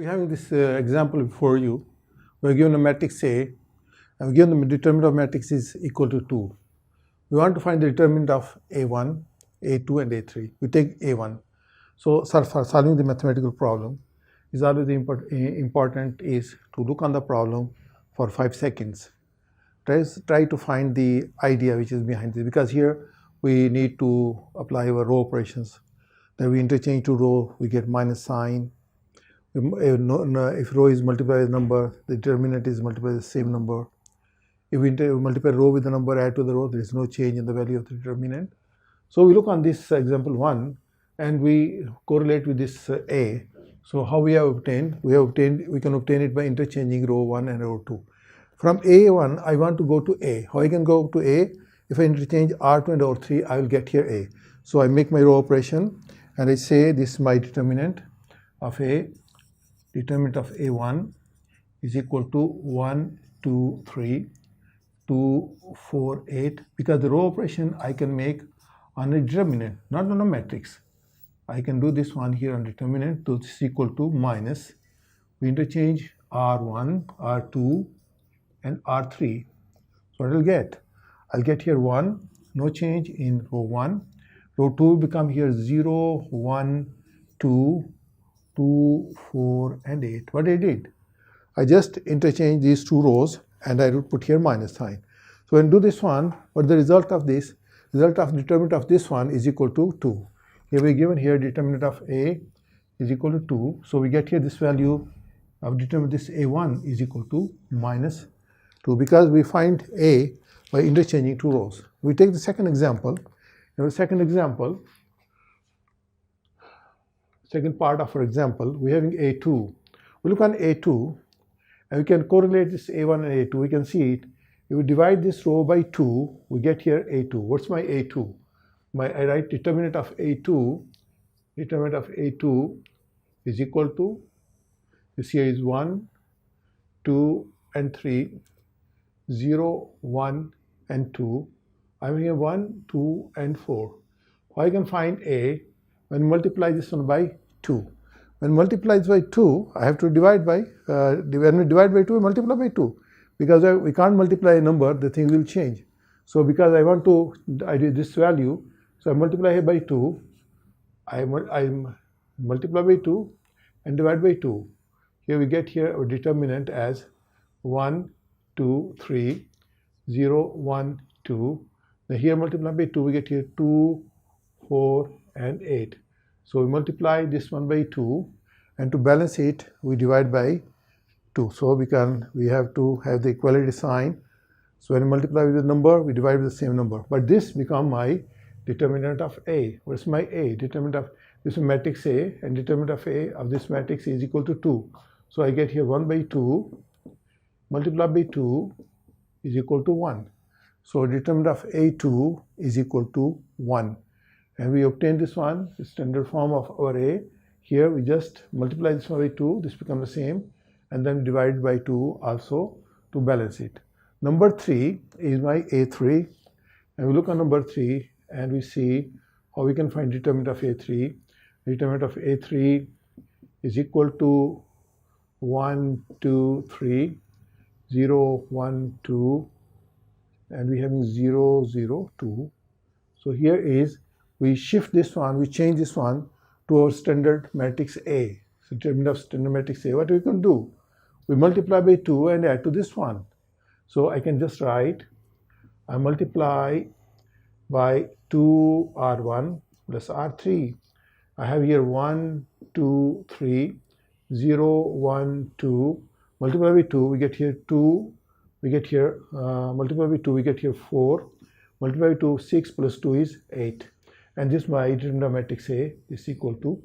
We have this example before you. We are given a matrix A, and we given the determinant of matrix is equal to 2. We want to find the determinant of A1, A2, and A3. We take A1. So for solving the mathematical problem, is always important is to look on the problem for 5 seconds. Try to find the idea which is behind this, because here we need to apply our row operations. Then we interchange to row, we get minus sign. If row is multiplied with number, the determinant is multiplied with the same number. If we multiply row with the number, add to the row, there is no change in the value of the determinant. So we look on this example 1 and we correlate with this A. So how we have obtained? We can obtain it by interchanging row 1 and row 2. From A1, I want to go to A. How I can go to A? If I interchange R2 and R3, I will get here A. So I make my row operation and I say this is my determinant of A. Determinant of A1 is equal to 1, 2, 3, 2, 4, 8, because the row operation I can make on a determinant, not on a matrix. I can do this one here on determinant, so this is equal to minus. We interchange R1, R2, and R3. So what I'll get? I'll get here 1, no change in row 1. Row 2 will become here 0, 1, 2, 2, 4, and 8. What I did? I just interchange these two rows and I will put here minus sign. So when I do this one, what the result of this? Result of determinant of this one is equal to 2. Here we given here determinant of A is equal to 2. So we get here this value of determinant this A1 is equal to minus 2, because we find A by interchanging two rows. We take the second example. In the second example, second part of our example, we are having A2. We look on A2 and we can correlate this A1 and A2. We can see it. If we divide this row by 2, we get here A2. What's my A2? I write determinant of A2. Determinant of A2 is equal to, this here is 1, 2, and 3, 0, 1, and 2. I'm here 1, 2, and 4. I can find A when multiply this one by 2. When multiplies by 2, I have to divide by, when we divide by 2, we multiply by 2. Because we can't multiply a number, the thing will change. So because I want to, I did this value, so I multiply here by 2, I multiply by 2 and divide by 2. Here we get here our determinant as 1, 2, 3, 0, 1, 2. Now here multiply by 2, we get here 2, 4, and 8. So we multiply this one by 2, and to balance it, we divide by 2. So we have to have the equality sign. So when we multiply with the number, we divide with the same number. But this become my determinant of A. What's my A? Determinant of this matrix A, and determinant of A of this matrix is equal to 2. So I get here 1 by 2 multiplied by 2 is equal to 1. So determinant of A2 is equal to 1. And we obtain this one, the standard form of our A. Here we just multiply this one by 2, this becomes the same, and then divide by 2 also to balance it. Number 3 is my A3, and we look at number 3 and we see how we can find determinant of A3. Determinant of A3 is equal to 1, 2, 3, 0, 1, 2, and we have 0, 0, 2. So here is, we shift this one, we change this one to our standard matrix A. So determinant of standard matrix A, what we can do? We multiply by 2 and add to this one. So I can just write, I multiply by 2R1 plus R3. I have here 1, 2, 3, 0, 1, 2. Multiply by 2, we get here 2. We get here, multiply by 2, we get here 4. Multiply by 2, 6 plus 2 is 8. And this my determinant of matrix A is equal to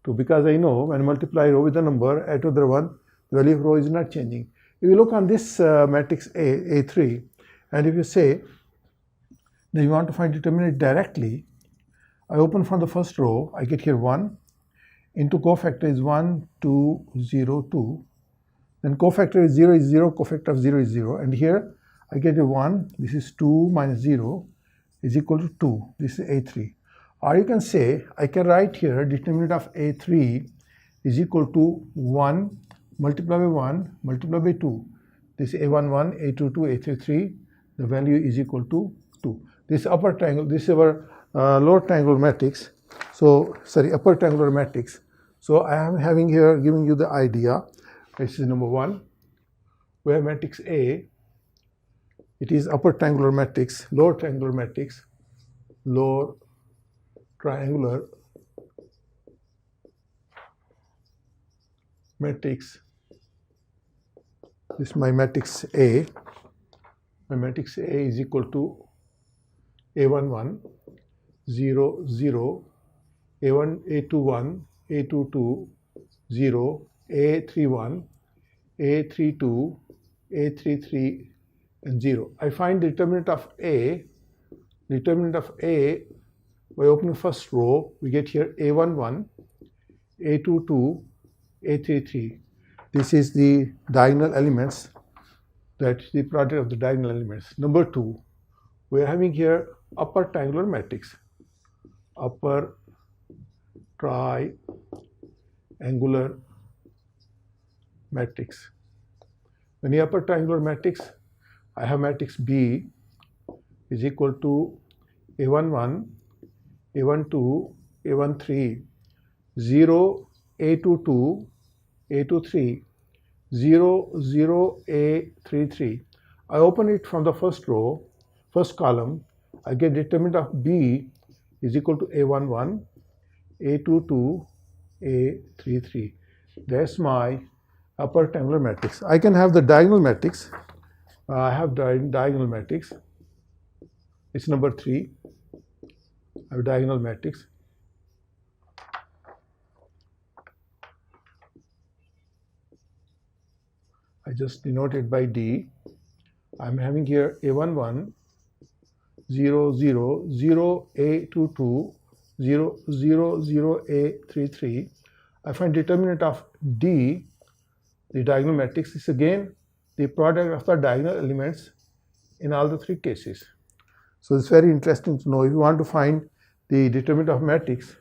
2. Because I know when I multiply row with the number, add to the one, the value of row is not changing. If you look on this matrix A3, and if you say that you want to find determinant directly, I open from the first row, I get here 1, into cofactor is 1, 2, 0, 2. Then cofactor is 0, cofactor of 0 is 0. And here I get a 1, this is 2 minus 0 is equal to 2. This is A3. Or you can say, I can write here determinant of A3 is equal to 1 multiplied by 1 multiplied by 2. This A11, A22, A33, the value is equal to 2. This upper triangle, this is our lower triangular matrix. So, sorry, upper triangular matrix. So, I am having here, giving you the idea. This is number 1. We have matrix A. It is upper triangular matrix, lower triangular matrix, lower triangular matrix. This is my matrix A. My matrix A is equal to A11, 0, 0, A1, A21, A22, 0, A31, A32, A33, and 0. I find the determinant of A. Determinant of A, by opening first row, we get here A11, A22, A33. This is the diagonal elements, that's the product of the diagonal elements. Number 2, we are having here upper triangular matrix. Upper triangular matrix. When the upper triangular matrix, I have matrix B is equal to A11, A12, A13, 0, A22, A23, 0, 0, A33. I open it from the first row, first column. I get determinant of B is equal to A11, A22, A33. That's my upper triangular matrix. I can have the diagonal matrix. I have diagonal matrix. It's number 3. I have diagonal matrix. I just denote it by D. I'm having here A11, 0, 0, 0, A22, 0, 0, 0, A33. I find determinant of D, the diagonal matrix, is again the product of the diagonal elements in all the 3 cases. So it's very interesting to know if you want to find the determinant of matrix,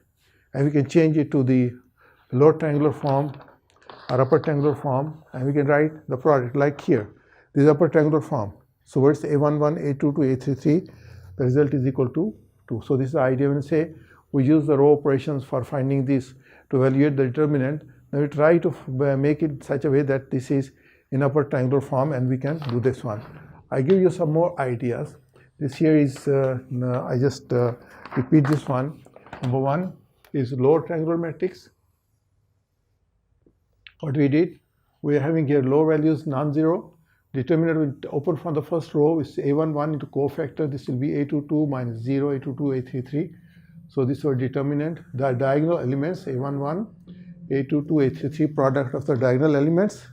and we can change it to the lower triangular form or upper triangular form, and we can write the product like here. This is upper triangular form. So what's A11, A22, A33? The result is equal to 2. So this is the idea when we say we use the row operations for finding this to evaluate the determinant. Now we try to make it such a way that this is in upper triangular form, and we can do this one. I give you some more ideas. This here is, I just repeat this one. Number 1 is lower triangular matrix. What we did, we are having here low values non-zero. Determinant will open from the first row is A11 into cofactor. This will be A22 minus 0, A22, A33. So this is our determinant. The diagonal elements A11, A22, A33, product of the diagonal elements.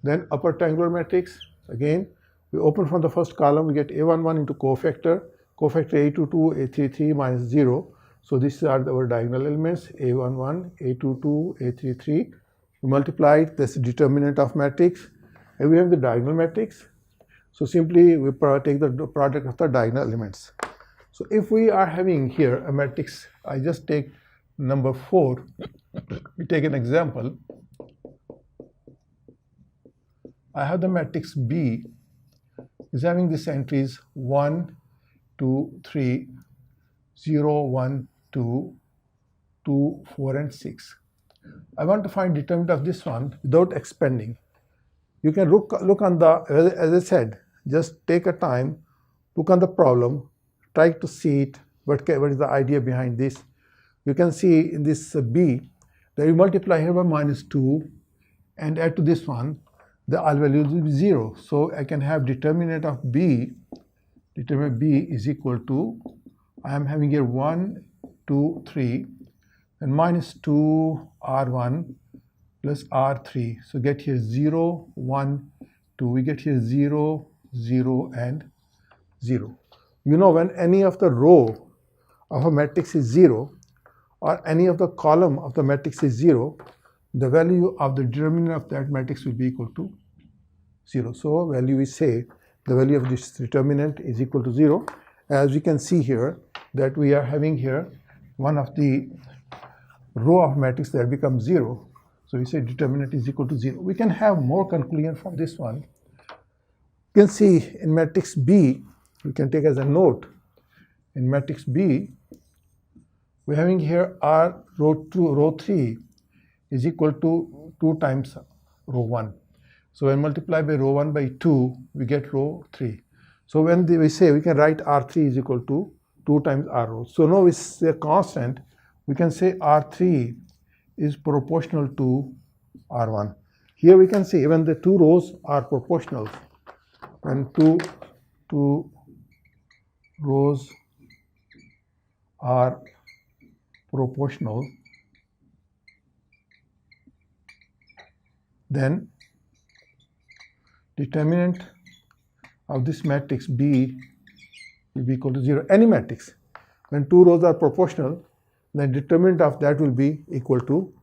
Then upper triangular matrix, again, we open from the first column, we get A11 into cofactor. Cofactor A22, A33 minus 0. So these are our diagonal elements A11, A22, A33. We multiply this determinant of matrix, and we have the diagonal matrix. So simply we take the product of the diagonal elements. So if we are having here a matrix, I just take number 4. We take an example. I have the matrix B is having these entries 1, 2, 3, 0, 1, 2, 2, 4, and 6. I want to find determinant of this one without expanding. You can look on the, as I said, just take a time, look on the problem, try to see it, what is the idea behind this. You can see in this B that you multiply here by minus 2 and add to this one, the all values will be 0. So I can have determinant of B, determinant B is equal to, I am having here 1, 2, 3, and minus 2 R1 plus R3. So get here 0, 1, 2. We get here 0, 0, and 0. You know, when any of the row of a matrix is 0, or any of the column of the matrix is 0, the value of the determinant of that matrix will be equal to 0. So value we say the value of this determinant is equal to 0. As we can see here that we are having here one of the row of matrix that becomes 0. So we say determinant is equal to 0. We can have more conclusion from this one. You can see in matrix B, we can take as a note, in matrix B, we're having here R row 3 is equal to 2 times row 1. So when multiplied by row 1 by 2, we get row 3. So when we say we can write R3 is equal to 2 times R rows. So now it's a constant. We can say R3 is proportional to R1. Here we can see even the 2 rows are proportional. When two rows are proportional, then determinant of this matrix B will be equal to 0. Any matrix, when 2 rows are proportional, then determinant of that will be equal to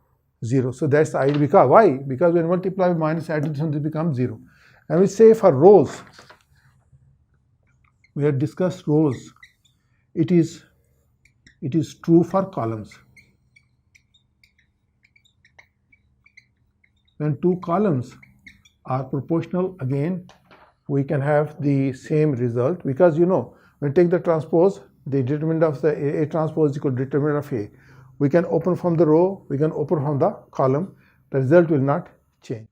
0. So that's the idea. Because why? Because when multiply with minus addition, it becomes 0. And we say for rows, we have discussed rows. It is true for columns. When 2 columns are proportional, again we can have the same result, because when we take the transpose, the determinant of the A transpose is equal to determinant of A. We can open from the row, we can open from the column, the result will not change.